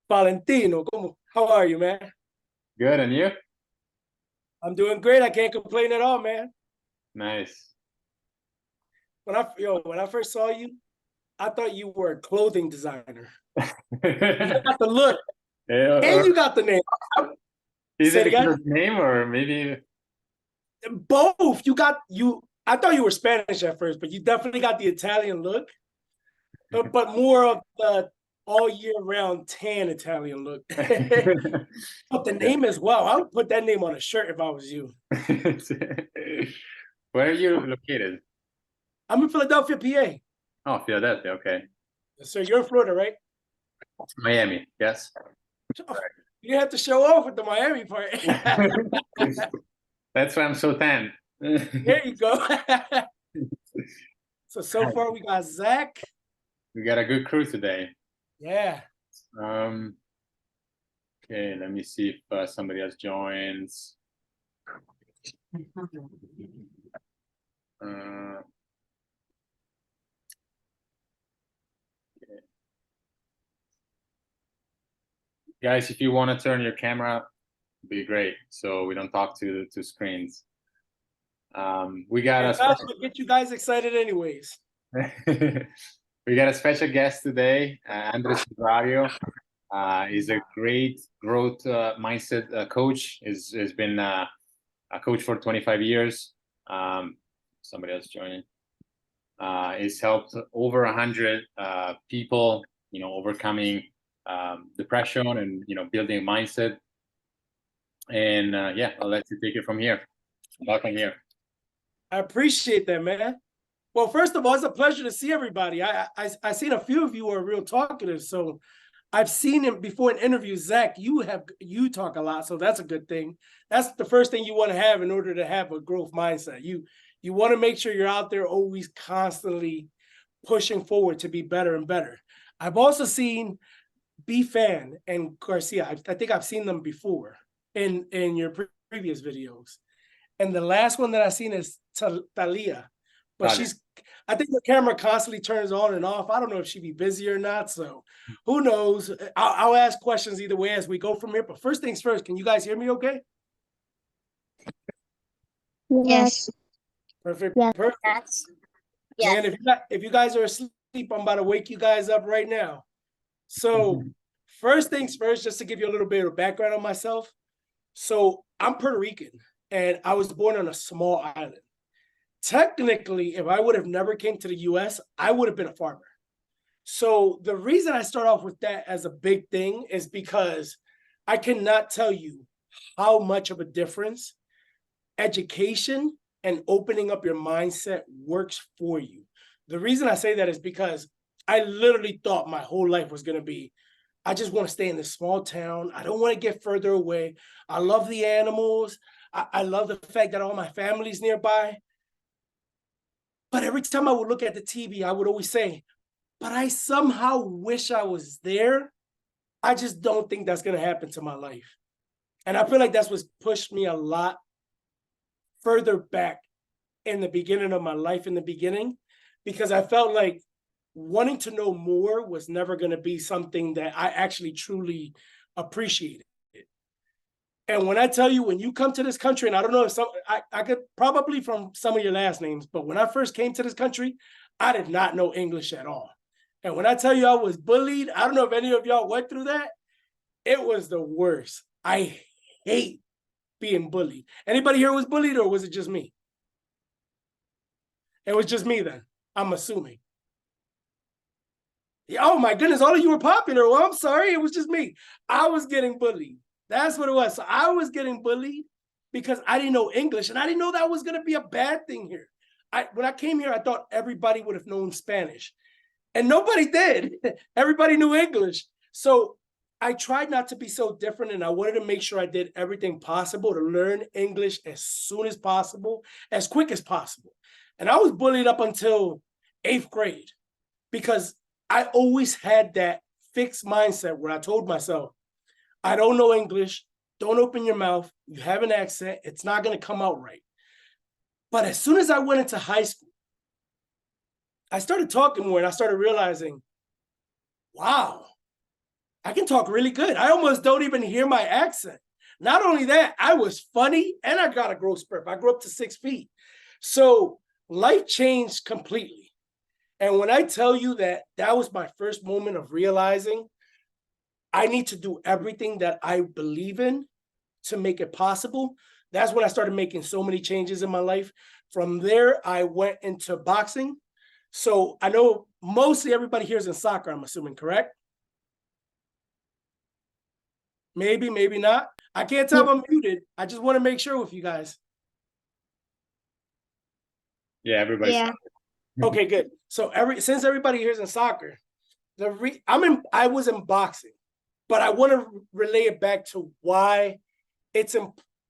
Valentino, how are you, man? Good, and you? I'm doing great. I can't complain at all, man. Nice. When I first saw you, I thought you were a clothing designer. You Yeah, got the look and or you got the name. is Say it it because again. of name or maybe Both. You got you. I thought you were Spanish at first, but you definitely got the Italian look, but more of the all year round tan Italian look. But the yeah. name as well. I would put that name on a shirt if I was you. Where are you located? I'm in Philadelphia, PA. Oh, Philadelphia. Okay. So you're in Florida, right? Miami. Yes. Oh, you have to show off with the Miami part. That's why I'm so tan. There you go. So far we got Zach. We got a good crew today. Yeah. Um, okay, let me see if somebody else joins. Uh, guys, if you want to turn your camera, it'd be great. So we don't talk to the two screens. We got And a that's special what gets you guys excited anyways. we got a special guest today, Andres Rosario. He's a great growth mindset coach. Has been a coach for 25 years. Somebody else joining. He's helped over 100 people, overcoming depression and building a mindset. And yeah, I'll let you take it from here. Welcome here. I appreciate that, man. Well, first of all, it's a pleasure to see everybody. I seen a few of you are real talkative, so I've seen him before in interviews. Zach, you talk a lot, so that's a good thing. That's the first thing you want to have in order to have a growth mindset. You want to make sure you're out there always constantly pushing forward to be better and better. I've also seen B Fan and Garcia. I think I've seen them before in your previous videos. And the last one that I've seen is Talia, but Talia. I think the camera constantly turns on and off. I don't know if she'd be busy or not. So who knows? I'll ask questions either way as we go from here. But first things first, can you guys hear me okay? Yes. Perfect. Yes. Perfect. Yes. Man, if you guys are asleep, I'm about to wake you guys up right now. So first things first, just to give you a little bit of background on myself. So I'm Puerto Rican and I was born on a small island. Technically, if I would have never came to the US, I would have been a farmer. So the reason I start off with that as a big thing is because I cannot tell you how much of a difference education and opening up your mindset works for you. The reason I say that is because I literally thought my whole life was going to be I just want to stay in this small town. I don't want to get further away. I love the animals. I love the fact that all my family's nearby. But every time I would look at the TV, I would always say, but I somehow wish I was there. I just don't think that's going to happen to my life. And I feel like that's what's pushed me a lot further back in the beginning of my life in the beginning, because I felt like wanting to know more was never going to be something that I actually truly appreciated. And when I tell you, when you come to this country, and I don't know if I could probably from some of your last names, but when I first came to this country, I did not know English at all. And when I tell you I was bullied, I don't know if any of y'all went through that. It was the worst. I hate being bullied. Anybody here was bullied, or was it just me? It was just me then, I'm assuming. Oh my goodness, all of you were popular. Well, I'm sorry, it was just me. I was getting bullied. That's what it was. So I was getting bullied because I didn't know English, and I didn't know that was going to be a bad thing here. When I came here, I thought everybody would have known Spanish, and nobody did. Everybody knew English. So I tried not to be so different, and I wanted to make sure I did everything possible to learn English as soon as possible, as quick as possible. And I was bullied up until 8th grade because I always had that fixed mindset where I told myself, I don't know English. Don't open your mouth. You have an accent. It's not going to come out right. But as soon as I went into high school, I started talking more and I started realizing, wow, I can talk really good. I almost don't even hear my accent. Not only that, I was funny and I got a growth spurt. I grew up to 6 feet. So life changed completely. And when I tell you that that was my first moment of realizing I need to do everything that I believe in to make it possible, that's when I started making so many changes in my life. From there, I went into boxing. So I know mostly everybody here is in soccer, I'm assuming, correct? Maybe, maybe not. I can't tell if I'm muted. I just want to make sure with you guys. Yeah, everybody's Yeah. Okay, good. So since everybody here is in soccer, I was in boxing, but I want to relay it back to why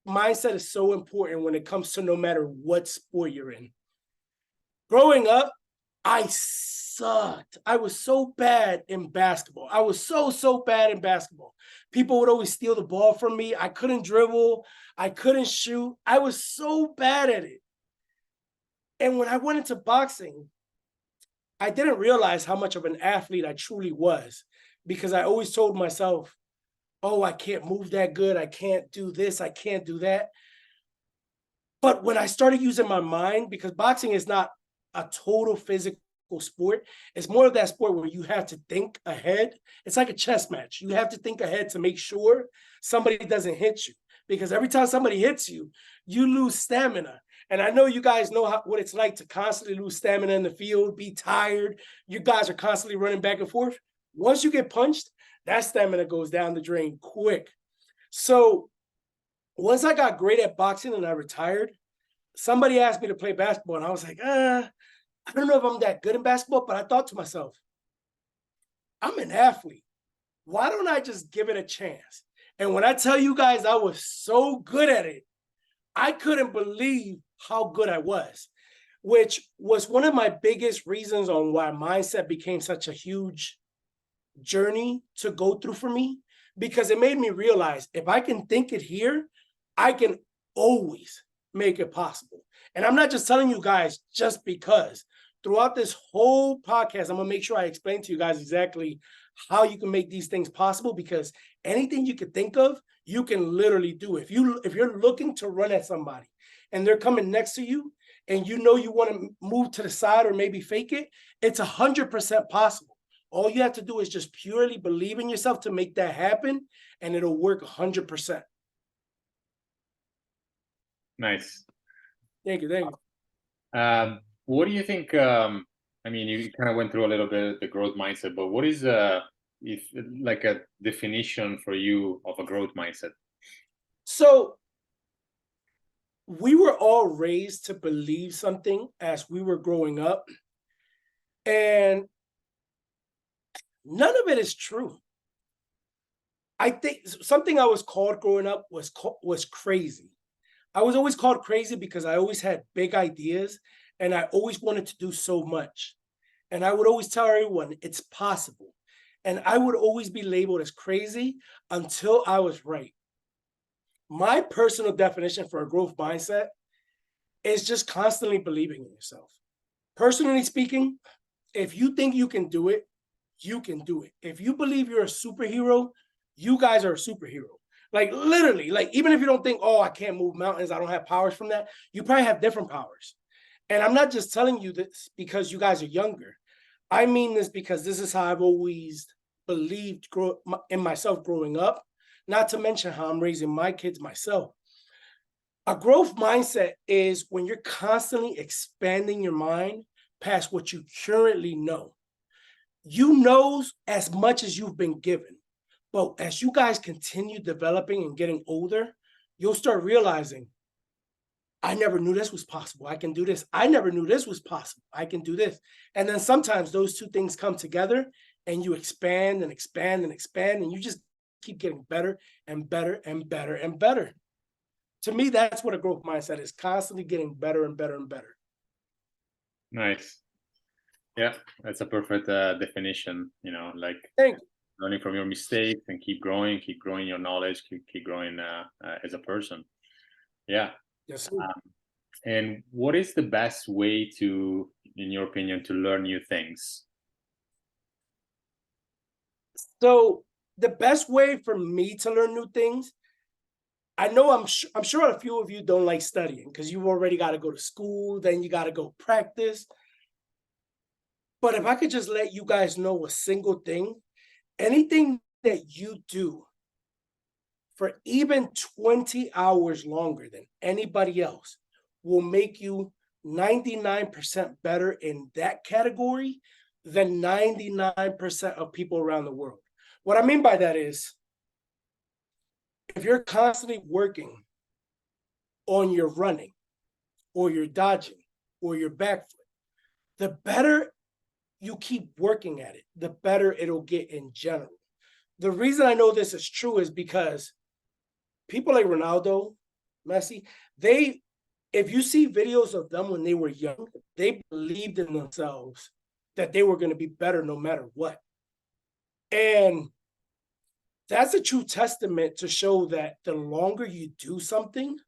mindset is so important when it comes to no matter what sport you're in. Growing up, I sucked. I was so bad in basketball. I was so bad in basketball. People would always steal the ball from me. I couldn't dribble. I couldn't shoot. I was so bad at it. And when I went into boxing, I didn't realize how much of an athlete I truly was, because I always told myself, oh, I can't move that good. I can't do this. I can't do that. But when I started using my mind, because boxing is not a total physical sport, it's more of that sport where you have to think ahead. It's like a chess match. You have to think ahead to make sure somebody doesn't hit you, because every time somebody hits you, you lose stamina. And I know you guys know what it's like to constantly lose stamina in the field, be tired. You guys are constantly running back and forth. Once you get punched, that stamina goes down the drain quick. So once I got great at boxing and I retired, somebody asked me to play basketball, and I was like, I don't know if I'm that good in basketball, but I thought to myself, I'm an athlete. Why don't I just give it a chance? And when I tell you guys I was so good at it, I couldn't believe how good I was, which was one of my biggest reasons on why mindset became such a huge journey to go through for me, because it made me realize if I can think it here, I can always make it possible. And I'm not just telling you guys just because. Throughout this whole podcast, I'm gonna make sure I explain to you guys exactly how you can make these things possible, because anything you could think of, you can literally do. If you're looking to run at somebody and they're coming next to you and you know you want to move to the side or maybe fake it, it's 100% possible. All you have to do is just purely believe in yourself to make that happen, and it'll work 100%. nice. Thank you. Thank you. What do you think? I mean, you kind of went through a little bit of the growth mindset, but what is if like a definition for you of a growth mindset? So we were all raised to believe something as we were growing up, and none of it is true. I think something I was called growing up was crazy. I was always called crazy because I always had big ideas and I always wanted to do so much. And I would always tell everyone it's possible. And I would always be labeled as crazy until I was right. My personal definition for a growth mindset is just constantly believing in yourself. Personally speaking, if you think you can do it, you can do it. If you believe you're a superhero, you guys are a superhero. Like literally, like even if you don't think, oh, I can't move mountains, I don't have powers from that, you probably have different powers. And I'm not just telling you this because you guys are younger. I mean this because this is how I've always believed in myself growing up, not to mention how I'm raising my kids myself. A growth mindset is when you're constantly expanding your mind past what you currently know. You know as much as you've been given. But as you guys continue developing and getting older, you'll start realizing, I never knew this was possible. I can do this. I never knew this was possible. I can do this. And then sometimes those two things come together and you expand and expand and expand, and you just keep getting better and better and better and better. To me, that's what a growth mindset is, constantly getting better and better and better. Nice. Yeah, that's a perfect definition. You know, like Thank you. learning from your mistakes and keep growing your knowledge, keep growing as a person. Yeah. Yes, sir. And what is the best way to, in your opinion, to learn new things? So the best way for me to learn new things, I know I'm sure a few of you don't like studying because you've already got to go to school, then you got to go practice. But if I could just let you guys know a single thing, anything that you do for even 20 hours longer than anybody else will make you 99% better in that category than 99% of people around the world. What I mean by that is, if you're constantly working on your running or your dodging or your back foot, the better you keep working at it, the better it'll get in general. The reason I know this is true is because people like Ronaldo, Messi, if you see videos of them when they were young, they believed in themselves that they were going to be better no matter what. And that's a true testament to show that the longer you do something,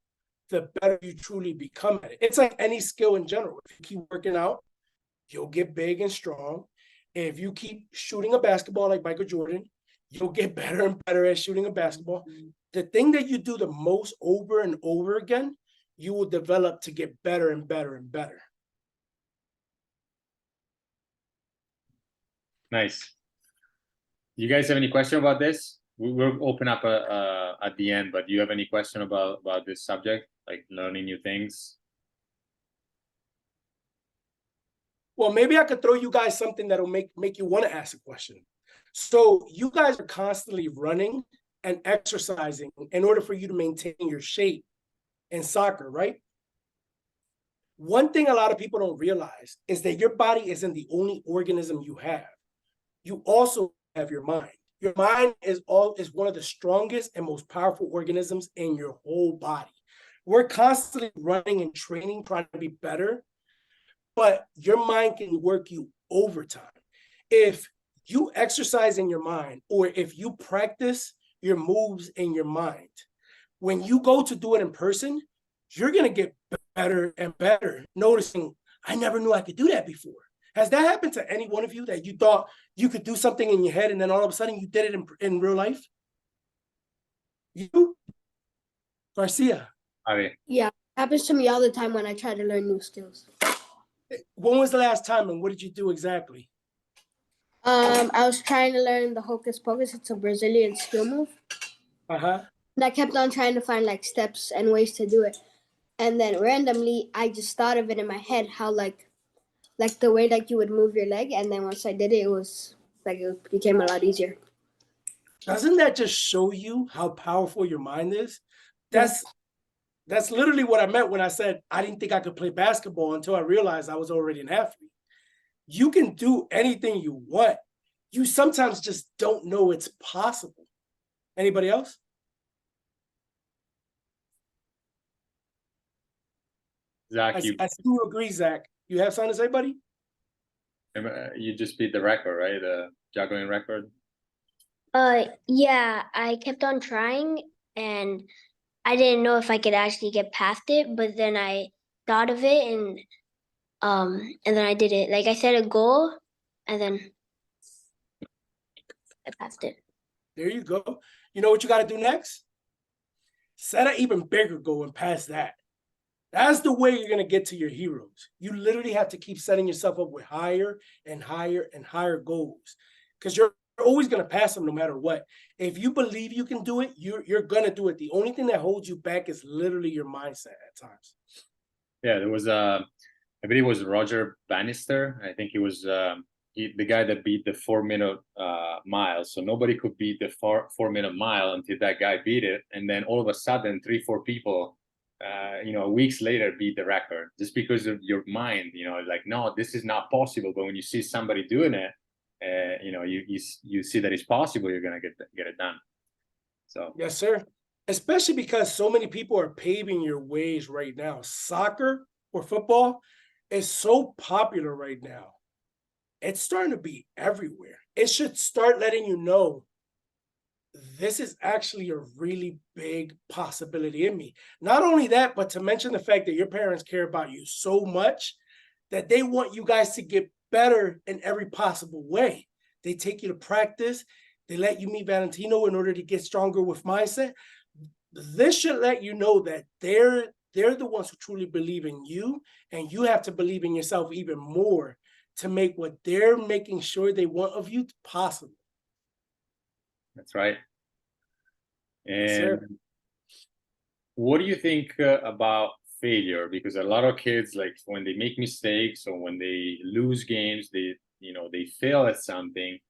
the better you truly become at it. It's like any skill in general. If you keep working out, you'll get big and strong. If you keep shooting a basketball like Michael Jordan, you'll get better and better at shooting a basketball. The thing that you do the most over and over again, you will develop to get better and better and better. Nice. You guys have any question about this? We'll open up at the end, but do you have any question about this subject, like learning new things? Well, maybe I could throw you guys something that'll make you want to ask a question. So you guys are constantly running and exercising in order for you to maintain your shape in soccer, right? One thing a lot of people don't realize is that your body isn't the only organism you have. You also have your mind. Your mind is one of the strongest and most powerful organisms in your whole body. We're constantly running and training, trying to be better, but your mind can work you overtime. If you exercise in your mind, or if you practice your moves in your mind, when you go to do it in person, you're going to get better and better, noticing, I never knew I could do that before. Has that happened to any one of you, that you thought you could do something in your head and then all of a sudden you did it in real life? You? Garcia? Yeah, happens to me all the time when I try to learn new skills. When was the last time and what did you do exactly? I was trying to learn the hocus pocus. It's a Brazilian skill move. Uh-huh. And I kept on trying to find like steps and ways to do it. And then randomly, I just thought of it in my head, how like the way like you would move your leg. And then once I did it, it was like it became a lot easier. Doesn't that just show you how powerful your mind is? That's literally what I meant when I said I didn't think I could play basketball until I realized I was already an athlete. You can do anything you want. You sometimes just don't know it's possible. Anybody else? Zach, I see you agree, Zach. You have something to say, buddy? You just beat the record, right? The juggling record. Yeah, I kept on trying and I didn't know if I could actually get past it, but then I thought of it and then I did it. Like I set a goal and then I passed it. There you go. You know what you got to do next? Set an even bigger goal and pass that. That's the way you're going to get to your heroes. You literally have to keep setting yourself up with higher and higher and higher goals, because you're always going to pass them no matter what. If you believe you can do it, you're going to do it. The only thing that holds you back is literally your mindset at times. Yeah, there was I believe it was Roger Bannister. I think he was the guy that beat the 4-minute mile. So nobody could beat the 4-minute mile until that guy beat it, and then all of a sudden 3-4 people weeks later beat the record, just because of your mind, like, no, this is not possible. But when you see somebody doing it, you see that it's possible, you're gonna get it done. So yes, sir. Especially because so many people are paving your ways right now. Soccer or football is so popular right now. It's starting to be everywhere. It should start letting you know this is actually a really big possibility in me. Not only that, but to mention the fact that your parents care about you so much that they want you guys to get better in every possible way. They take you to practice. They let you meet Valentino in order to get stronger with mindset. This should let you know that they're the ones who truly believe in you, and you have to believe in yourself even more to make what they're making sure they want of you possible. That's right. Yes, sir. And what do you think about failure? Because a lot of kids, like when they make mistakes or when they lose games, they fail at something.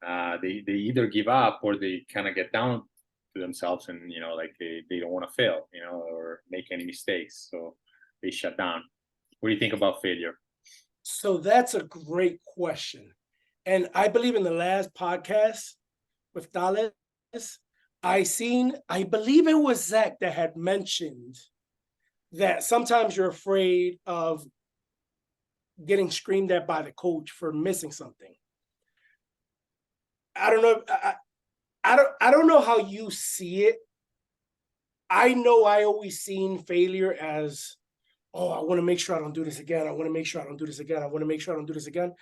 They either give up or they kind of get down to themselves, and like they don't want to fail, or make any mistakes, so they shut down. What do you think about failure? So that's a great question. And I believe in the last podcast with Thales, I believe it was Zach that had mentioned that sometimes you're afraid of getting screamed at by the coach for missing something. I don't know. I don't know how you see it. I know I always seen failure as, oh, I want to make sure I don't do this again. I want to make sure I don't do this again. I want to make sure I don't do this again.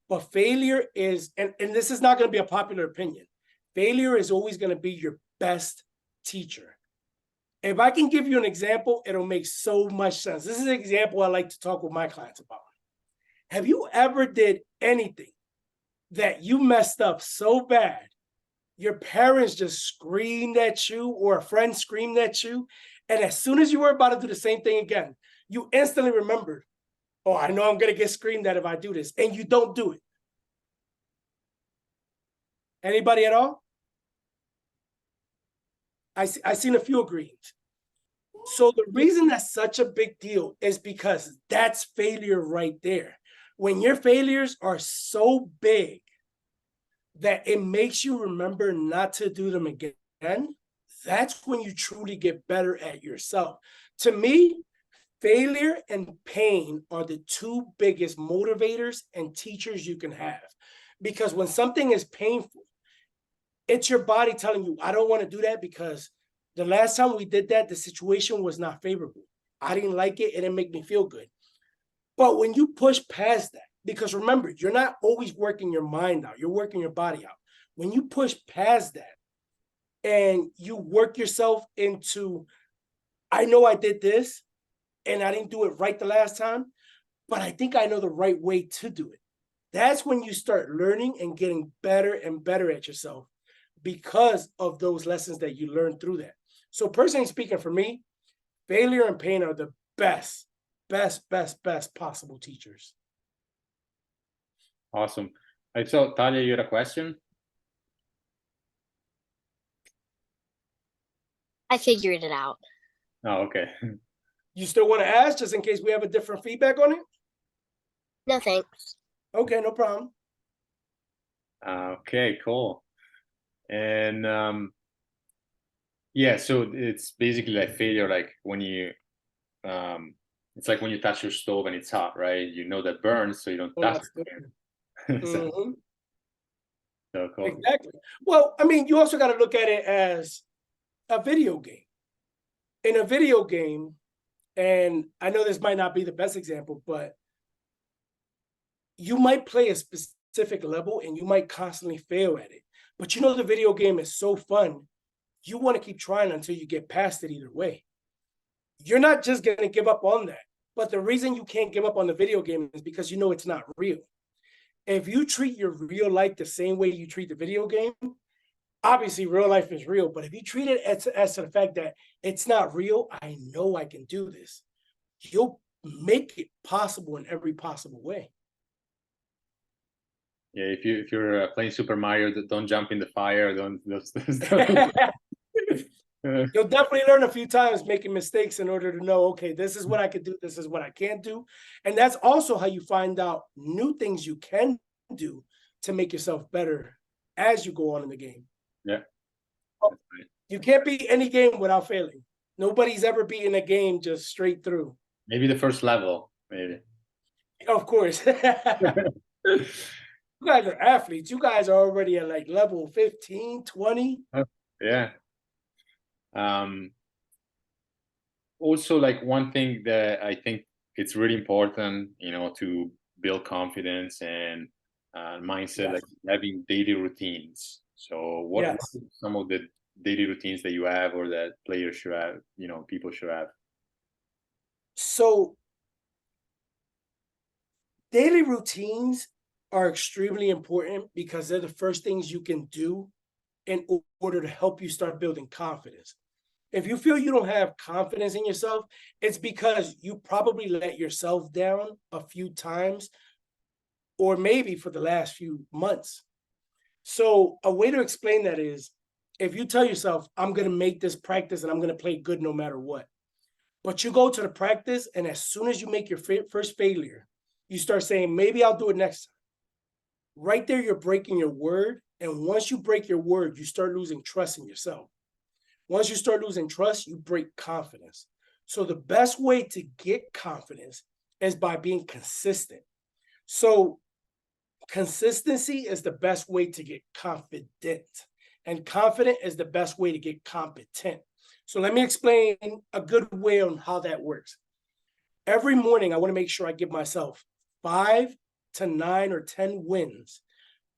But failure is, and this is not going to be a popular opinion, failure is always going to be your best teacher. If I can give you an example, it'll make so much sense. This is an example I like to talk with my clients about. Have you ever did anything that you messed up so bad, your parents just screamed at you or a friend screamed at you, and as soon as you were about to do the same thing again, you instantly remembered, oh, I know I'm going to get screamed at if I do this, and you don't do it? Anybody at all? I seen a few agreements. So the reason that's such a big deal is because that's failure right there. When your failures are so big that it makes you remember not to do them again, that's when you truly get better at yourself. To me, failure and pain are the two biggest motivators and teachers you can have. Because when something is painful, it's your body telling you, I don't want to do that because the last time we did that, the situation was not favorable. I didn't like it. It didn't make me feel good. But when you push past that, because remember, you're not always working your mind out, you're working your body out. When you push past that and you work yourself into, I know I did this and I didn't do it right the last time, but I think I know the right way to do it. That's when you start learning and getting better and better at yourself because of those lessons that you learned through that. So personally speaking, for me, failure and pain are the best possible teachers. Awesome. So Talia, you had a question? I figured it out. Oh, okay. You still want to ask just in case we have a different feedback on it? No thanks. Okay, no problem. Okay, cool. And yeah, so it's basically like failure, like when you it's like when you touch your stove and it's hot, right? You know that burns, so you don't touch it again. Mm-hmm. So cool. Exactly. Well, I mean, you also got to look at it as a video game. In a video game, and I know this might not be the best example, but you might play a specific level and you might constantly fail at it. But you know the video game is so fun, you want to keep trying until you get past it either way. You're not just going to give up on that. But the reason you can't give up on the video game is because you know it's not real. If you treat your real life the same way you treat the video game, obviously real life is real, but if you treat it as to the fact that it's not real, I know I can do this, you'll make it possible in every possible way. Yeah, if you're playing Super Mario, don't jump in the fire. Don't. You'll definitely learn a few times making mistakes in order to know, okay, this is what I could do, this is what I can't do. And that's also how you find out new things you can do to make yourself better as you go on in the game. Yeah. You can't beat any game without failing. Nobody's ever beaten a game just straight through. Maybe the first level, maybe. Of course. You guys are athletes. You guys are already at like level 15, 20. Yeah. Also, like one thing that I think it's really important, to build confidence and mindset, Yes. like having daily routines. So what Yes. are some of the daily routines that you have or that players should have, people should have? So daily routines are extremely important because they're the first things you can do in order to help you start building confidence. If you feel you don't have confidence in yourself, it's because you probably let yourself down a few times, or maybe for the last few months. So a way to explain that is, if you tell yourself, I'm going to make this practice and I'm going to play good no matter what, but you go to the practice and as soon as you make your first failure, you start saying, maybe I'll do it next time. Right there, you're breaking your word. And once you break your word, you start losing trust in yourself. Once you start losing trust, you break confidence. So the best way to get confidence is by being consistent. So consistency is the best way to get confident, and confident is the best way to get competent. So let me explain a good way on how that works. Every morning, I want to make sure I give myself 5 to 9 or 10 wins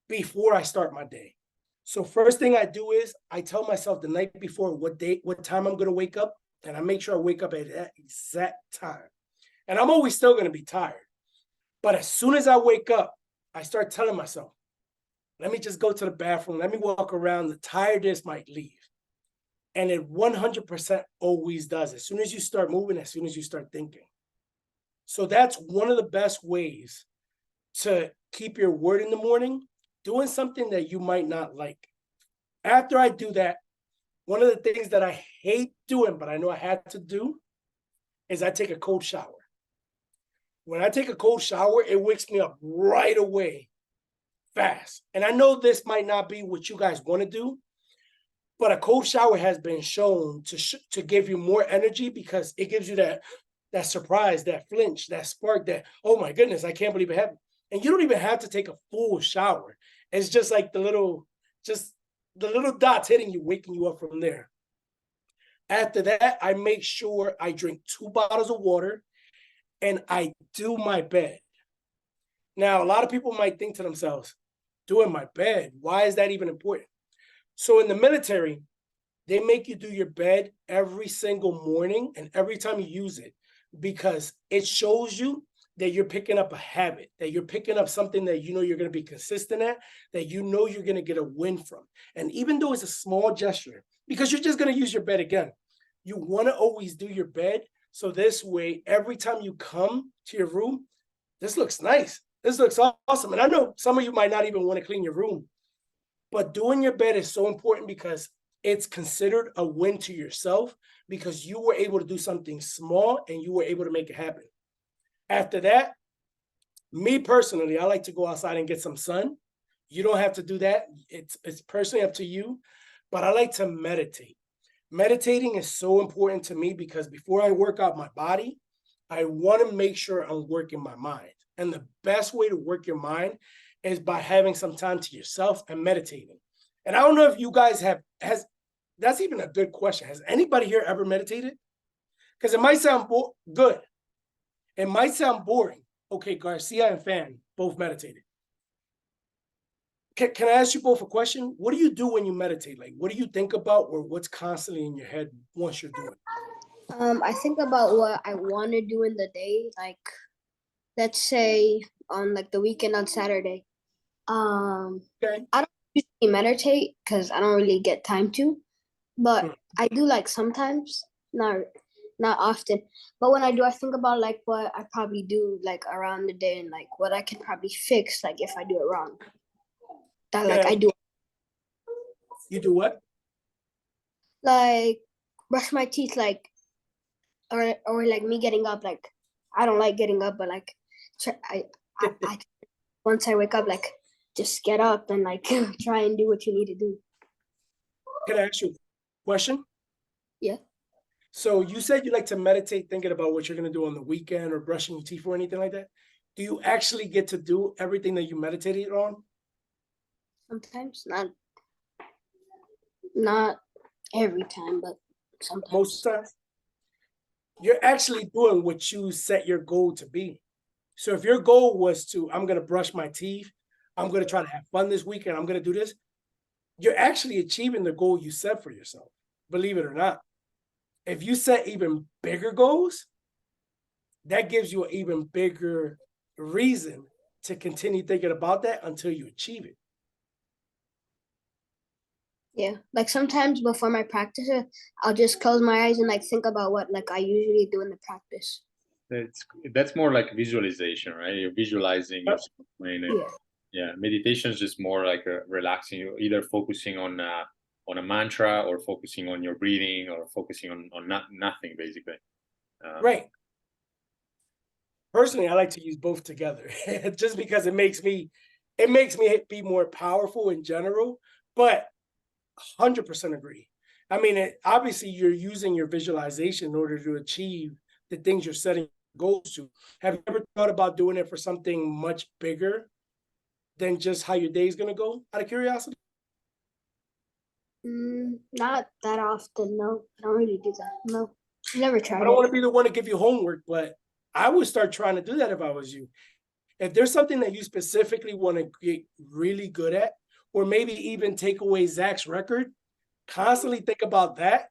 before I start my day. So first thing I do is I tell myself the night before what time I'm going to wake up, and I make sure I wake up at that exact time. And I'm always still going to be tired. But as soon as I wake up, I start telling myself, let me just go to the bathroom. Let me walk around. The tiredness might leave. And it 100% always does. As soon as you start moving, as soon as you start thinking. So that's one of the best ways to keep your word in the morning, doing something that you might not like. After I do that, one of the things that I hate doing, but I know I had to do, is I take a cold shower. When I take a cold shower, it wakes me up right away, fast. And I know this might not be what you guys want to do, but a cold shower has been shown to give you more energy because it gives you that surprise, that flinch, that spark, that, oh my goodness, I can't believe it happened. And you don't even have to take a full shower. It's just like the little dots hitting you, waking you up from there. After that, I make sure I drink 2 bottles of water and I do my bed. Now, a lot of people might think to themselves, doing my bed, why is that even important? So in the military, they make you do your bed every single morning and every time you use it, because it shows you that you're picking up a habit, that you're picking up something that you know you're going to be consistent at, that you know you're going to get a win from. And even though it's a small gesture, because you're just going to use your bed again, you want to always do your bed. So this way, every time you come to your room, this looks nice. This looks awesome. And I know some of you might not even want to clean your room, but doing your bed is so important because it's considered a win to yourself because you were able to do something small and you were able to make it happen. After that, me personally, I like to go outside and get some sun. You don't have to do that. It's personally up to you, but I like to meditate. Meditating is so important to me because before I work out my body, I want to make sure I'm working my mind. And the best way to work your mind is by having some time to yourself and meditating. And I don't know if you guys that's even a good question. Has anybody here ever meditated? Because it might sound good. It might sound boring. Okay, Garcia and Fan both meditated. Can I ask you both a question? What do you do when you meditate? Like, what do you think about, or what's constantly in your head once you're doing it? I think about what I want to do in the day. Like, let's say on like the weekend on Saturday. Okay. I don't usually meditate because I don't really get time to, but I do like sometimes, not often. But when I do, I think about like what I probably do like around the day and like what I can probably fix like if I do it wrong. That like I do. You do what? Like brush my teeth, like or like me getting up. Like I don't like getting up, but like I once I wake up, like just get up and like try and do what you need to do. Can I ask you a question? Yeah. So you said you like to meditate thinking about what you're going to do on the weekend or brushing your teeth or anything like that. Do you actually get to do everything that you meditated on? Sometimes, not every time, but sometimes. Most times? You're actually doing what you set your goal to be. So if your goal was to, I'm going to brush my teeth, I'm going to try to have fun this weekend, I'm going to do this, you're actually achieving the goal you set for yourself, believe it or not. If you set even bigger goals, that gives you an even bigger reason to continue thinking about that until you achieve it. Yeah, like sometimes before my practice, I'll just close my eyes and like think about what like I usually do in the practice. That's more like visualization, right? You're visualizing yourself playing it. Yeah, meditation is just more like a relaxing. You're either focusing on a mantra, or focusing on your breathing, or focusing on nothing basically. Right. Personally, I like to use both together just because it makes me be more powerful in general, but 100% agree. I mean, obviously you're using your visualization in order to achieve the things you're setting goals to. Have you ever thought about doing it for something much bigger than just how your day is going to go, out of curiosity? Not that often. No, I don't really do that. No, never tried I don't it. want to be the one to give you homework, but I would start trying to do that if I was you. If there's something that you specifically want to get really good at, or maybe even take away Zach's record, constantly think about that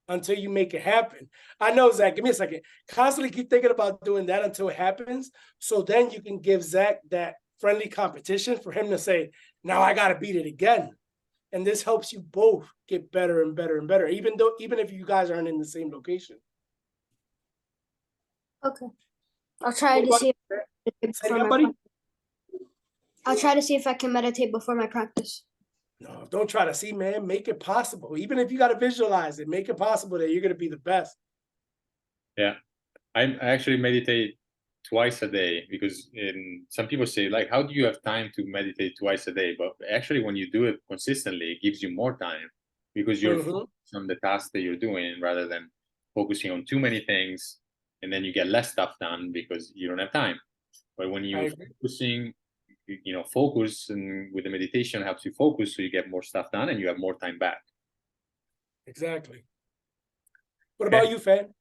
until you make it happen. I know, Zach, give me a second. Constantly keep thinking about doing that until it happens. So then you can give Zach that friendly competition for him to say, now I got to beat it again. And this helps you both get better and better and better, even if you guys aren't in the same location. Okay, I'll try to see. I'll try to see if I can meditate before my practice. No, don't try to see, man. Make it possible. Even if you got to visualize it, make it possible that you're going to be the best. Yeah, I actually meditate twice a day, because some people say, like, how do you have time to meditate twice a day? But actually, when you do it consistently, it gives you more time, because you're focused on the task that you're doing rather than focusing on too many things, and then you get less stuff done because you don't have time. But when you're focusing, focus, and with the meditation helps you focus, so you get more stuff done and you have more time back. Exactly. What about you, Fan?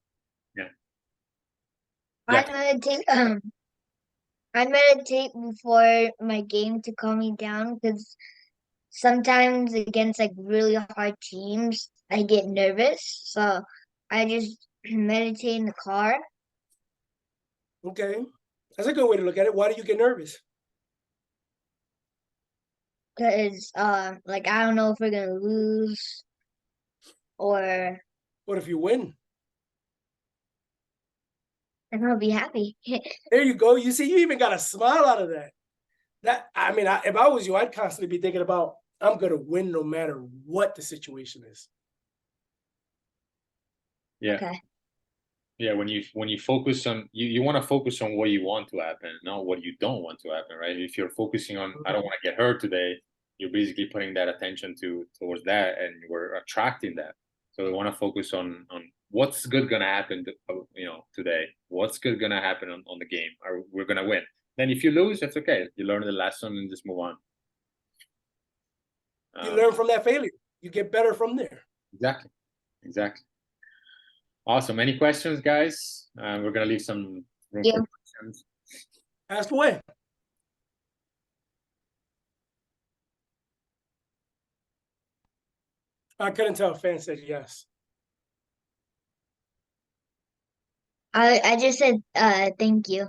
Yeah. I meditate before my game to calm me down, because sometimes against like really hard teams, I get nervous. So I just meditate in the car. Okay. That's a good way to look at it. Why do you get nervous? Because like I don't know if we're gonna lose, or What if you win? and I'll be happy. There you go. You see, you even got a smile out of that. If I was you, I'd constantly be thinking about, I'm going to win no matter what the situation is. Yeah. Okay. Yeah, when you focus on, you want to focus on what you want to happen, not what you don't want to happen, right? If you're focusing on, I don't want to get hurt today, you're basically putting that attention towards that, and we're attracting that. So we want to focus on what's good gonna happen today. What's good gonna happen on the game? We're gonna win. Then if you lose, that's okay. You learn the lesson and just move on. You learn from that failure. You get better from there. Exactly. Awesome. Any questions, guys? We're gonna leave some room for questions. Ask away. I couldn't tell if Fan said yes. I just said thank you.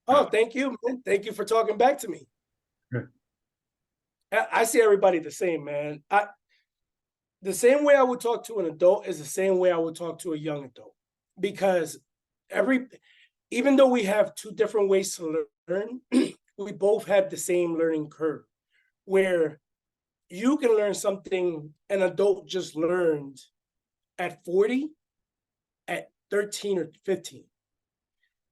Oh, thank you, man. Thank you for talking back to me. I see everybody the same, man. The same way I would talk to an adult is the same way I would talk to a young adult, because even though we have two different ways to learn, we both have the same learning curve, where you can learn something an adult just learned at 40, at 13 or 15,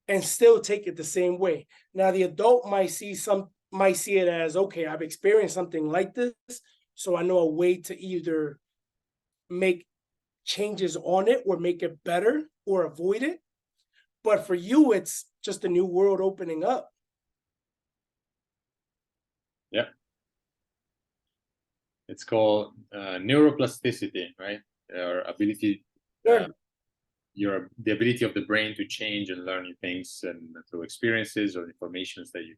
and still take it the same way. Now, the adult might see it as, okay, I've experienced something like this, so I know a way to either make changes on it or make it better or avoid it. But for you, it's just a new world opening up. Yeah. It's called neuroplasticity, right? Or ability, Sure. the ability of the brain to change and learn new things, and through experiences or informations that you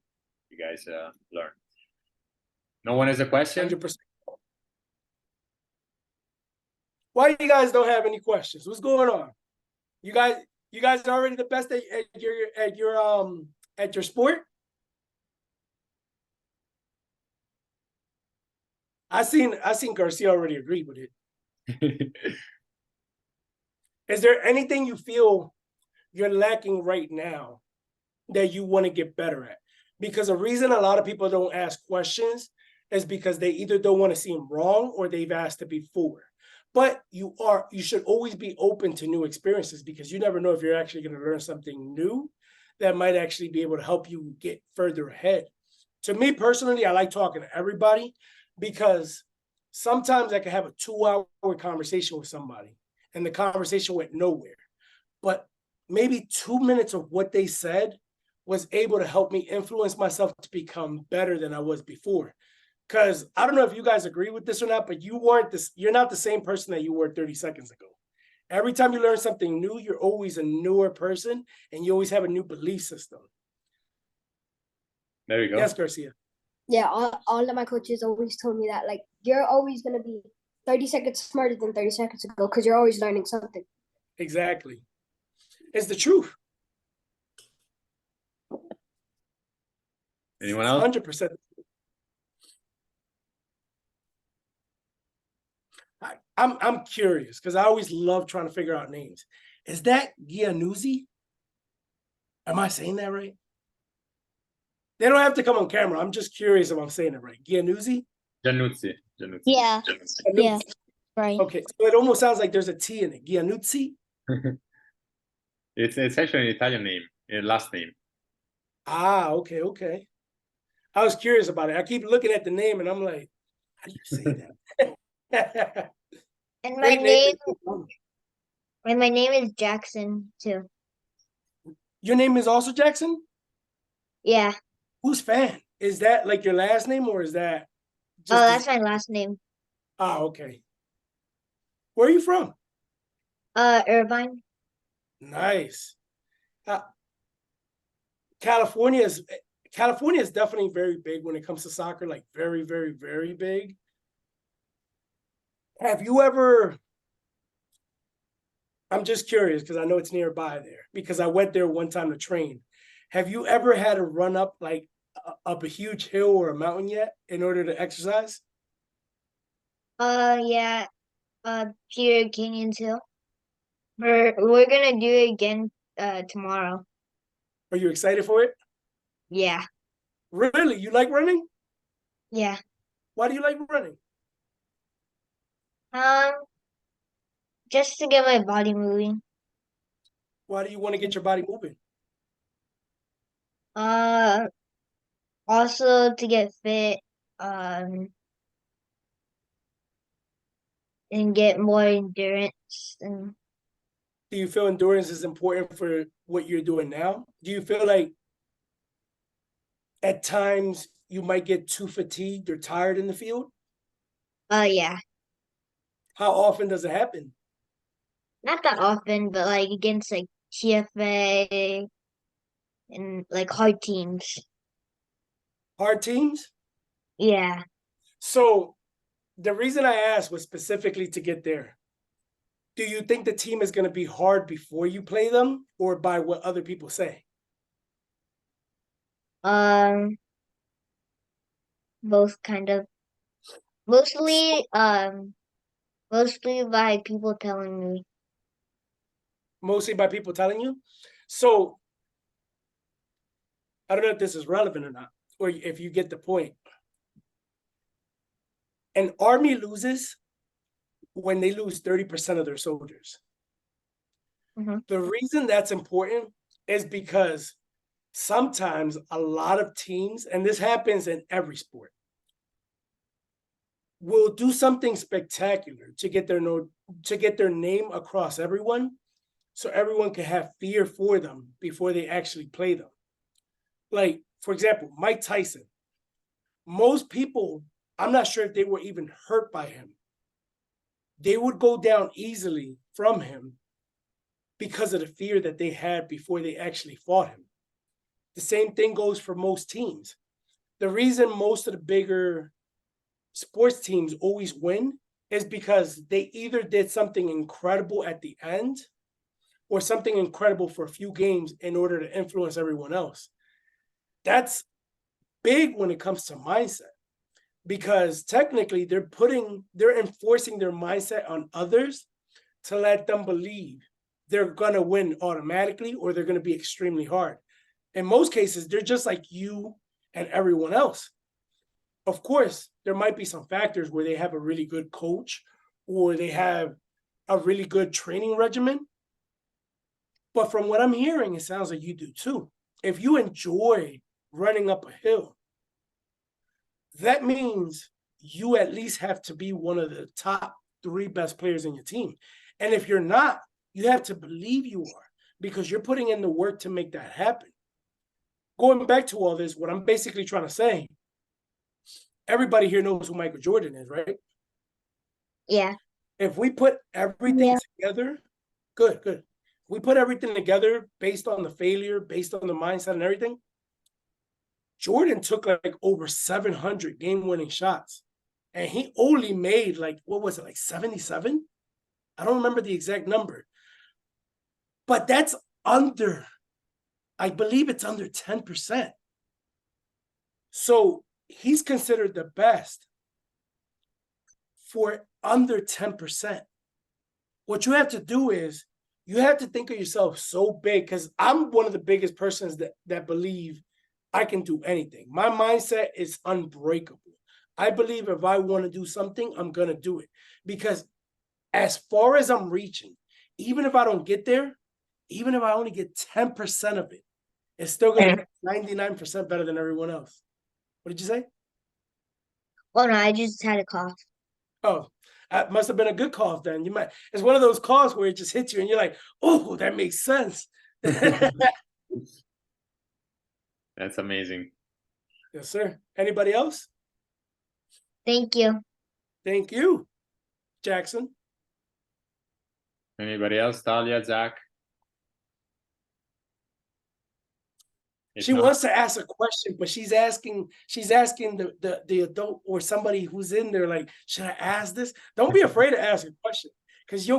guys learn. No one has a question? 100%. Why you guys don't have any questions? What's going on? You guys are already the best at your sport? I seen Garcia already agree with it. Is there anything you feel you're lacking right now that you want to get better at? Because the reason a lot of people don't ask questions is because they either don't want to seem wrong or they've asked it before. But you should always be open to new experiences, because you never know if you're actually going to learn something new that might actually be able to help you get further ahead. To me personally, I like talking to everybody, because sometimes I can have a 2-hour conversation with somebody and the conversation went nowhere. But maybe 2 minutes of what they said was able to help me influence myself to become better than I was before. Because I don't know if you guys agree with this or not, but you're not the same person that you were 30 seconds ago. Every time you learn something new, you're always a newer person and you always have a new belief system. There you go. Yes, Garcia. Yeah, all of my coaches always told me that, like, you're always going to be 30 seconds smarter than 30 seconds ago because you're always learning something. Exactly. It's the truth. Anyone else? 100%. I'm curious because I always love trying to figure out names. Is that Giannuzzi? Am I saying that right? They don't have to come on camera. I'm just curious if I'm saying it right. Giannuzzi? Januzzi. Yeah. Yeah. Right. Okay, so it almost sounds like there's a T in it. Giannuzzi? It's actually an Italian name, last name. Ah, okay. I was curious about it. I keep looking at the name and I'm like, how do you say that? And Great name. my name is Jackson too. Your name is also Jackson? Yeah. Who's fan? Is that like your last name or is that Oh, that's my last name. Ah, okay. Where are you from? Irvine. Nice. California is definitely very big when it comes to soccer, like very, very, very big. Have you ever, I'm just curious because I know it's nearby there, because I went there one time to train. Have you ever had to run up like up a huge hill or a mountain yet in order to exercise? Yeah. Peter Canyons Hill. We're gonna do it again tomorrow. Are you excited for it? Yeah. Really? You like running? Yeah. Why do you like running? Um, just to get my body moving. Why do you want to get your body moving? Uh, Also to get fit. And get more endurance and Do you feel endurance is important for what you're doing now? Do you feel like at times you might get too fatigued or tired in the field? yeah. How often does it happen? Not that often, but like against like TFA and like hard teams. Hard teams? Yeah. So the reason I asked was specifically to get there. Do you think the team is going to be hard before you play them or by what other people say? Both kind of. Mostly by people telling me. Mostly by people telling you? So I don't know if this is relevant or not, or if you get the point. An army loses when they lose 30% of their soldiers. The reason that's important is because sometimes a lot of teams, and this happens in every sport, will do something spectacular to get their name across everyone, so everyone can have fear for them before they actually play them. Like, for example, Mike Tyson. Most people, I'm not sure if they were even hurt by him. They would go down easily from him because of the fear that they had before they actually fought him. The same thing goes for most teams. The reason most of the bigger sports teams always win is because they either did something incredible at the end or something incredible for a few games in order to influence everyone else. That's big when it comes to mindset, because technically they're enforcing their mindset on others to let them believe they're going to win automatically or they're going to be extremely hard. In most cases, they're just like you and everyone else. Of course, there might be some factors where they have a really good coach or they have a really good training regimen. But from what I'm hearing, it sounds like you do too. If you enjoy running up a hill, that means you at least have to be one of the top 3 best players in your team. And if you're not, you have to believe you are, because you're putting in the work to make that happen. Going back to all this, what I'm basically trying to say, everybody here knows who Michael Jordan is, right? Yeah. If we put everything together, good. If we put everything together based on the failure, based on the mindset and everything, Jordan took like over 700 game-winning shots. And he only made like, what was it, like 77? I don't remember the exact number. But that's under, I believe it's under 10%. So he's considered the best for under 10%. What you have to do is you have to think of yourself so big, because I'm one of the biggest persons that believe I can do anything. My mindset is unbreakable. I believe if I want to do something, I'm going to do it. Because as far as I'm reaching, even if I don't get there, even if I only get 10% of it, it's still going to be 99% better than everyone else. What did you say? Oh no, I just had a cough. Oh, that must have been a good cough then. It's one of those coughs where it just hits you and you're like, oh, that makes sense. That's amazing. Yes, sir. Anybody else? Thank you. Thank you, Jackson. Anybody else? Talia, Zach? If She not, wants to ask a question, but she's asking the adult or somebody who's in there, like, should I ask this? Don't be afraid to ask a question, because you'll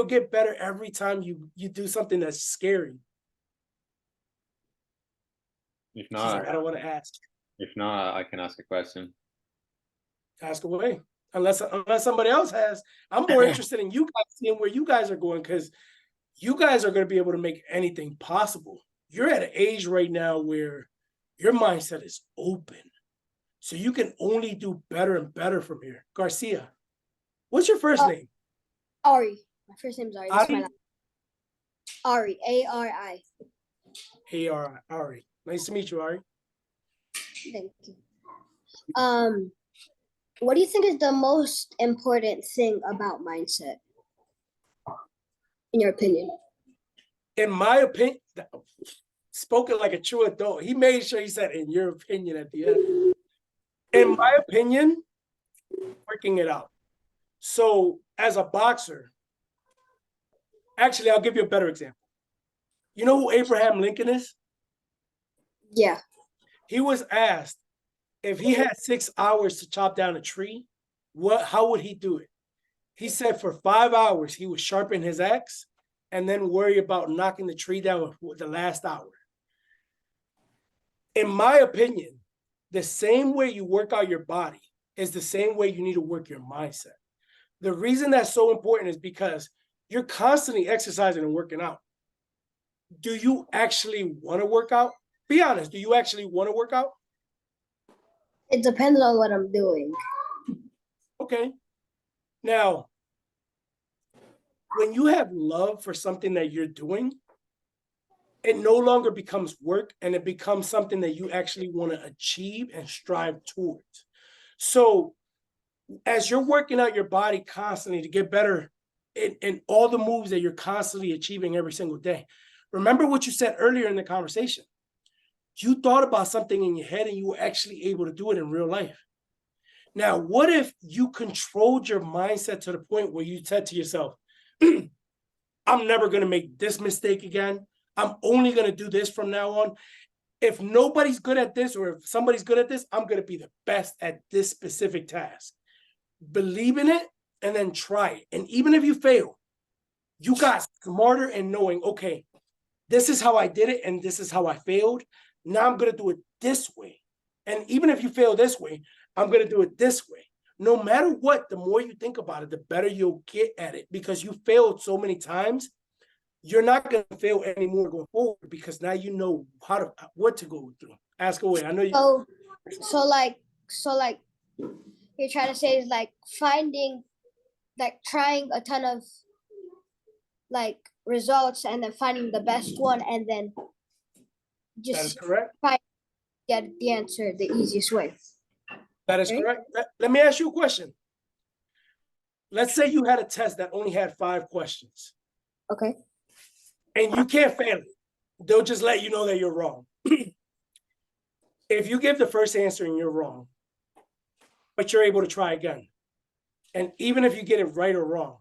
get better every time you do something that's scary. if She's like, not, I don't want to ask. if not, I can ask a question. Ask away. Unless somebody else has. I'm more interested in you guys seeing where you guys are going, because you guys are going to be able to make anything possible. You're at an age right now where your mindset is open. So you can only do better and better from here. Garcia, what's your first name? Ari. My first name's Ari. This is my Ari? last. Ari. A-R-I. Hey, Ari. Nice to meet you, Ari. Thank you. What do you think is the most important thing about mindset, in your opinion? In my opinion, spoken like a true adult. He made sure he said, in your opinion, at the end. In my opinion, working it out. So as a boxer, actually, I'll give you a better example. You know who Abraham Lincoln is? Yeah. He was asked if he had 6 hours to chop down a tree, how would he do it? He said for 5 hours, he would sharpen his axe and then worry about knocking the tree down with the last hour. In my opinion, the same way you work out your body is the same way you need to work your mindset. The reason that's so important is because you're constantly exercising and working out. Do you actually want to work out? Be honest. Do you actually want to work out? It depends on what I'm doing. Okay. Now, when you have love for something that you're doing, it no longer becomes work, and it becomes something that you actually want to achieve and strive towards. So as you're working out your body constantly to get better in all the moves that you're constantly achieving every single day, remember what you said earlier in the conversation. You thought about something in your head and you were actually able to do it in real life. Now, what if you controlled your mindset to the point where you said to yourself, I'm never going to make this mistake again. I'm only going to do this from now on. If nobody's good at this, or if somebody's good at this, I'm going to be the best at this specific task. Believe in it and then try it. And even if you fail, you got smarter in knowing, okay, this is how I did it and this is how I failed. Now I'm going to do it this way. And even if you fail this way, I'm going to do it this way. No matter what, the more you think about it, the better you'll get at it, because you failed so many times. You're not going to fail anymore going forward, because now you know what to go through. Ask away. I know you. So like you're trying to say is like finding, like trying a ton of like results and then finding the best one and then That is just correct. get the answer the easiest way. That is Okay. correct. Let me ask you a question. Let's say you had a test that only had 5 questions, Okay. and you can't fail it. They'll just let you know that you're wrong. If you give the first answer and you're wrong, but you're able to try again, and even if you get it right or wrong,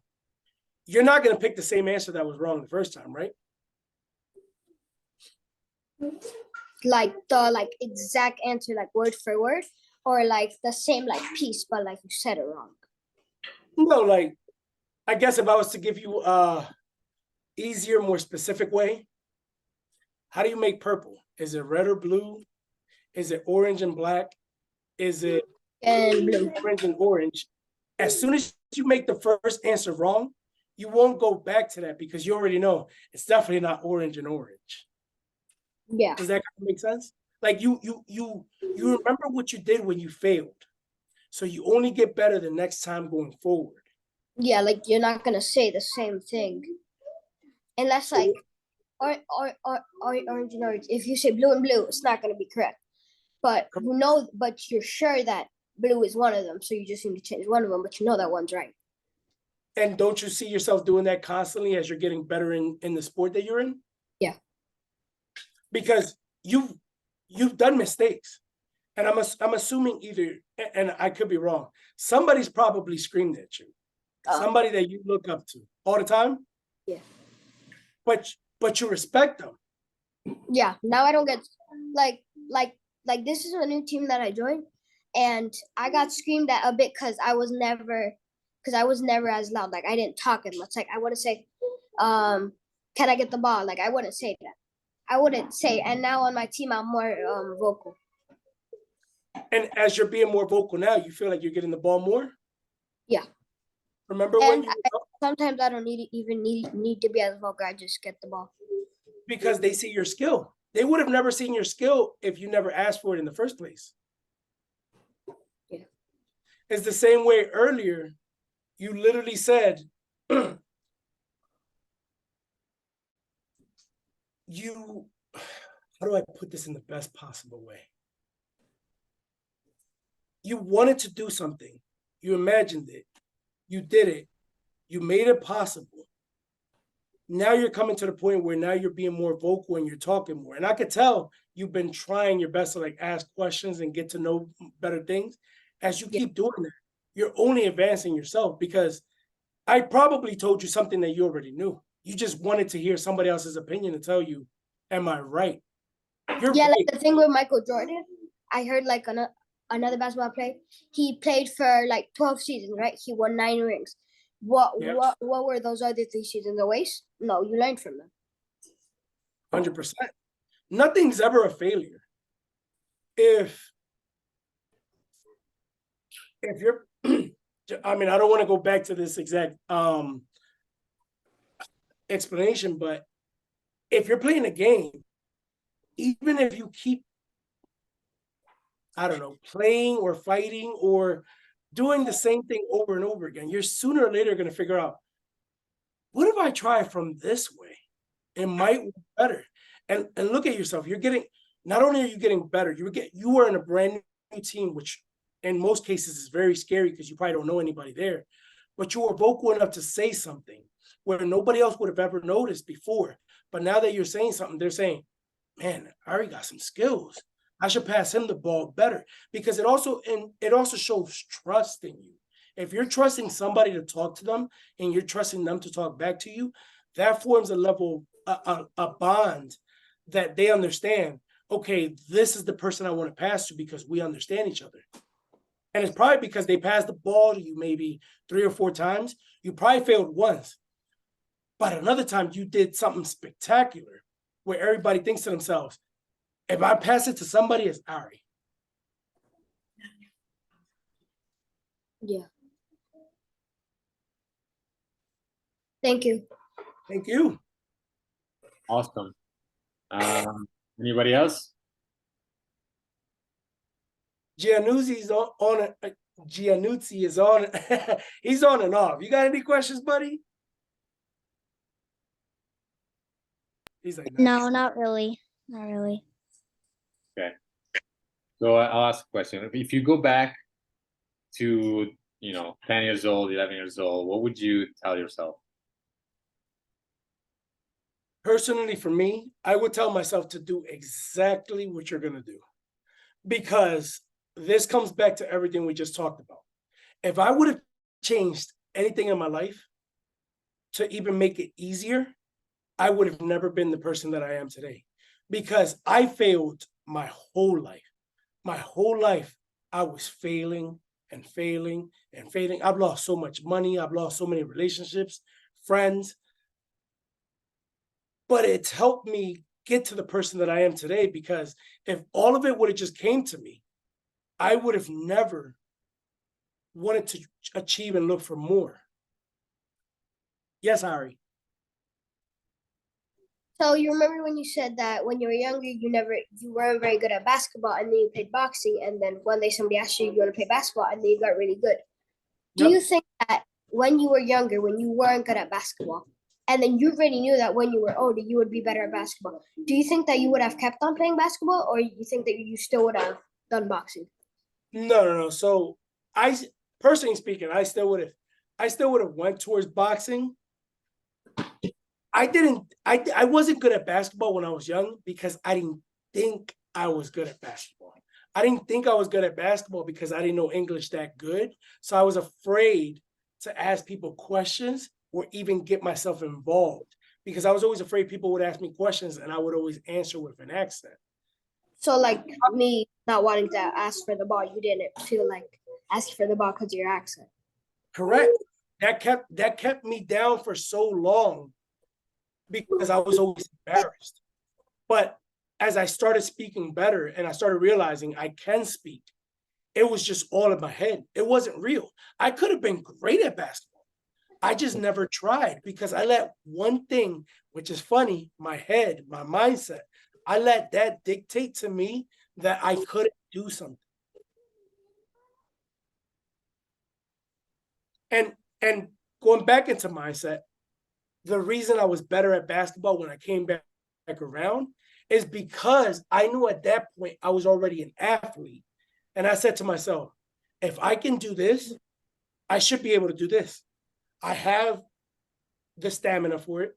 you're not going to pick the same answer that was wrong the first time, right? Like the exact answer, like word for word, or like the same like piece, but like you said it wrong. No, like, I guess if I was to give you a easier, more specific way, how do you make purple? Is it red or blue? Is it orange and black? Is it And blue. orange and orange? As soon as you make the first answer wrong, you won't go back to that, because you already know it's definitely not orange and orange. Yeah. Does that make sense? Like you remember what you did when you failed, so you only get better the next time going forward. Yeah, like you're not gonna say the same thing. Unless like orange and orange. If you say blue and blue, it's not gonna be correct. But you know, but you're sure that blue is one of them, so you just need to change one of them, but you know that one's right. And don't you see yourself doing that constantly as you're getting better in the sport that you're in? Yeah. Because you've done mistakes. And I'm assuming either, and I could be wrong, somebody's probably screamed at you. Somebody that you look up to all the time. Yeah. But you respect them. Yeah. Now I don't get like this is a new team that I joined, and I got screamed at a bit because I was never as loud. Like I didn't talk as much. Like I wouldn't say, can I get the ball? Like I wouldn't say that. I wouldn't say. And now on my team, I'm more vocal. And as you're being more vocal now, you feel like you're getting the ball more? Yeah. Remember And when sometimes I don't need to be as vocal. I just get the ball. Because they see your skill. They would have never seen your skill if you never asked for it in the first place. Yeah. It's the same way earlier. You literally said, how do I put this in the best possible way? You wanted to do something. You imagined it. You did it. You made it possible. Now you're coming to the point where now you're being more vocal and you're talking more. And I could tell you've been trying your best to like ask questions and get to know better things. As you keep doing that, you're only advancing yourself, because I probably told you something that you already knew. You just wanted to hear somebody else's opinion to tell you, am I right? You're Yeah, right. like the thing with Michael Jordan, I heard like another basketball player. He played for like 12 seasons, right? He won 9 rings. What were those other 3 seasons? A waste? No, you learned from them. 100%. Nothing's ever a failure. If you're, I mean, I don't want to go back to this exact explanation, but if you're playing a game, even if you keep, I don't know, playing or fighting or doing the same thing over and over again, you're sooner or later going to figure out, what if I try from this way? It might work better. And look at yourself. You're getting, not only are you getting better, you are in a brand new team, which in most cases is very scary because you probably don't know anybody there. But you were vocal enough to say something where nobody else would have ever noticed before. But now that you're saying something, they're saying, man, Ari got some skills. I should pass him the ball better, because it also shows trust in you. If you're trusting somebody to talk to them and you're trusting them to talk back to you, that forms a level, a bond that they understand. Okay, this is the person I want to pass to because we understand each other. And it's probably because they passed the ball to you maybe 3 or 4 times. You probably failed once. But another time you did something spectacular where everybody thinks to themselves, if I pass it to somebody, it's Ari. Yeah. Thank you. Thank you. Awesome. Anybody else? Giannuzzi's on it. Giannuzzi is on it. He's on and off. You got any questions, buddy? He's like, No, not really. Not really. Okay. So I'll ask a question. If you go back to, 10 years old, 11 years old, what would you tell yourself? Personally, for me, I would tell myself to do exactly what you're going to do, because this comes back to everything we just talked about. If I would have changed anything in my life to even make it easier, I would have never been the person that I am today, because I failed my whole life. My whole life, I was failing and failing and failing. I've lost so much money. I've lost so many relationships, friends. But it's helped me get to the person that I am today, because if all of it would have just came to me, I would have never wanted to achieve and look for more. Yes, Ari. So you remember when you said that when you were younger, you weren't very good at basketball, and then you played boxing, and then one day somebody asked you want to play basketball, and then you got really good. Do Yep. you think that when you were younger, when you weren't good at basketball, and then you already knew that when you were older, you would be better at basketball, do you think that you would have kept on playing basketball, or you think that you still would have done boxing? No. So personally speaking, I still would have went towards boxing. I wasn't good at basketball when I was young, because I didn't think I was good at basketball. I didn't think I was good at basketball because I didn't know English that good. So I was afraid to ask people questions or even get myself involved, because I was always afraid people would ask me questions and I would always answer with an accent. So like me not wanting to ask for the ball, you didn't feel like asking for the ball because of your accent. Correct. That kept me down for so long, because I was always embarrassed. But as I started speaking better and I started realizing I can speak, it was just all in my head. It wasn't real. I could have been great at basketball. I just never tried, because I let one thing, which is funny, my head, my mindset, I let that dictate to me that I couldn't do something. And going back into mindset, the reason I was better at basketball when I came back around is because I knew at that point I was already an athlete. And I said to myself, if I can do this, I should be able to do this. I have the stamina for it.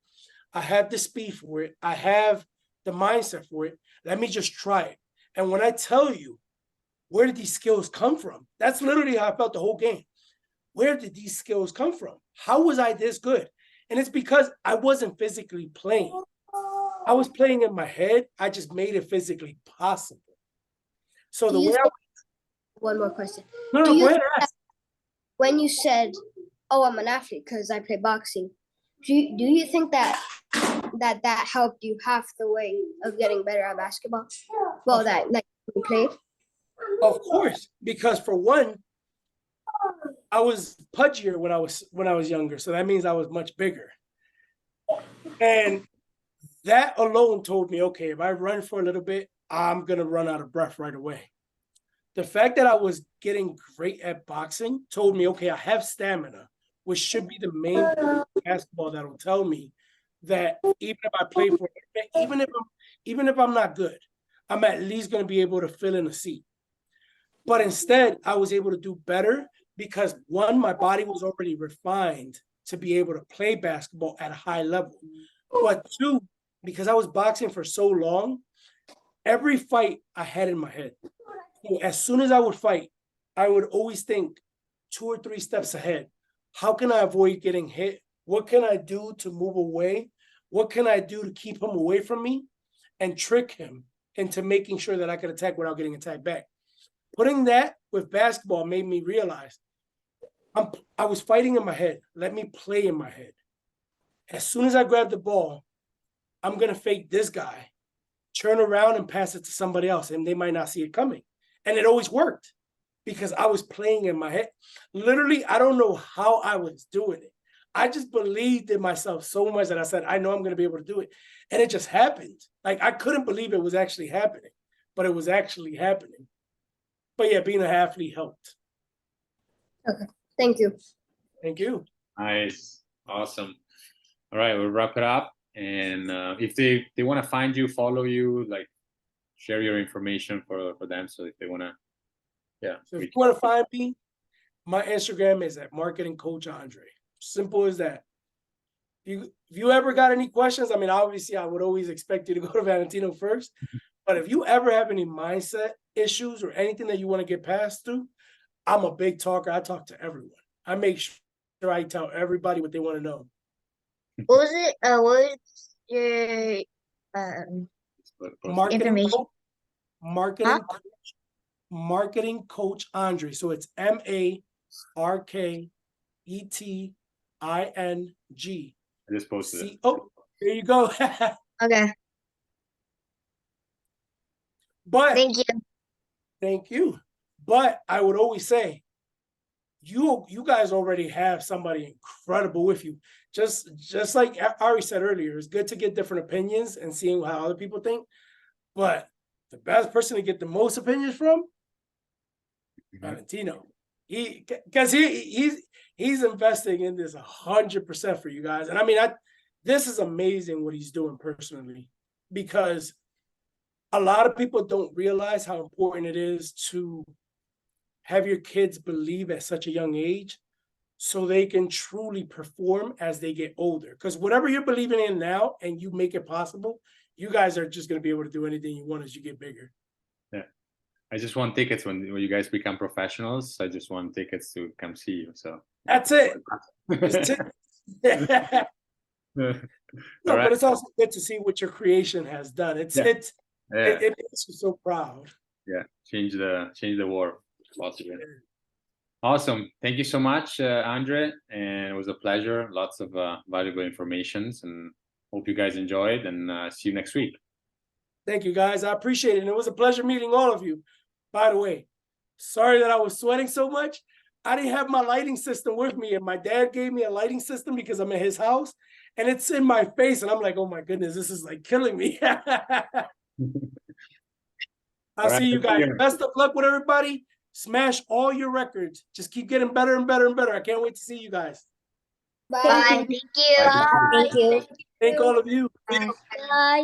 I have the speed for it. I have the mindset for it. Let me just try it. And when I tell you, where did these skills come from? That's literally how I felt the whole game. Where did these skills come from? How was I this good? And it's because I wasn't physically playing. I was playing in my head. I just made it physically possible. So the way One more question. no, go ahead. Ask. When you said, "Oh, I'm an athlete because I play boxing," do you think that helped you half the way of getting better at basketball? Well, that like you played. Of course, because for one, I was pudgier when I was younger, so that means I was much bigger. And that alone told me, okay, if I run for a little bit, I'm gonna run out of breath right away. The fact that I was getting great at boxing told me, okay, I have stamina, which should be the main basketball that will tell me that even if I play for it, even if I'm not good, I'm at least going to be able to fill in a seat. But instead, I was able to do better because one, my body was already refined to be able to play basketball at a high level. But two, because I was boxing for so long, every fight I had in my head. So as soon as I would fight, I would always think 2 or 3 steps ahead. How can I avoid getting hit? What can I do to move away? What can I do to keep him away from me and trick him into making sure that I could attack without getting attacked back? Putting that with basketball made me realize I was fighting in my head. Let me play in my head. As soon as I grab the ball, I'm going to fake this guy, turn around and pass it to somebody else, and they might not see it coming. And it always worked because I was playing in my head. Literally, I don't know how I was doing it. I just believed in myself so much that I said, I know I'm going to be able to do it. And it just happened. Like, I couldn't believe it was actually happening, but it was actually happening. But yeah, being an athlete helped. Okay. Thank you. Thank you. Nice. Awesome. All right, we'll wrap it up. And if they want to find you, follow you, like share your information for them. So if they want to, yeah. So if you want to find me, my Instagram is at Marketing Coach Andre. Simple as that. If you ever got any questions, I mean, obviously I would always expect you to go to Valentino first, but if you ever have any mindset issues or anything that you want to get past through, I'm a big talker. I talk to everyone. I make sure I tell everybody what they want to know. What was it? What was your Marketing information? coach, marketing coach Andre. So it's MARKETING. I just posted it. Oh, there you go. Okay. But Thank you. thank you. But I would always say, you guys already have somebody incredible with you. Just like Ari said earlier, it's good to get different opinions and seeing how other people think. But the best person to get the most opinions from, Valentino. Because he's investing in this 100% for you guys. And I mean, this is amazing what he's doing personally, because a lot of people don't realize how important it is to have your kids believe at such a young age so they can truly perform as they get older. Because whatever you're believing in now and you make it possible, you guys are just going to be able to do anything you want as you get bigger. Yeah. I just want tickets when you guys become professionals. I just want tickets to come see you. So that's it. No, right. but it's also good to see what your creation has done. It makes you so proud. Yeah, change the world. Possibly. Awesome. Thank you so much, Andre. And it was a pleasure. Lots of valuable informations, and hope you guys enjoyed, and see you next week. Thank you, guys. I appreciate it. And it was a pleasure meeting all of you. By the way, sorry that I was sweating so much. I didn't have my lighting system with me, and my dad gave me a lighting system because I'm in his house, and it's in my face, and I'm like, oh my goodness, this is like killing me. I'll see you guys. Best of luck with everybody. Smash all your records. Just keep getting better and better and better. I can't wait to see you guys. Bye. Thank you. Bye. Thank you. Thank all of you. Bye. Bye.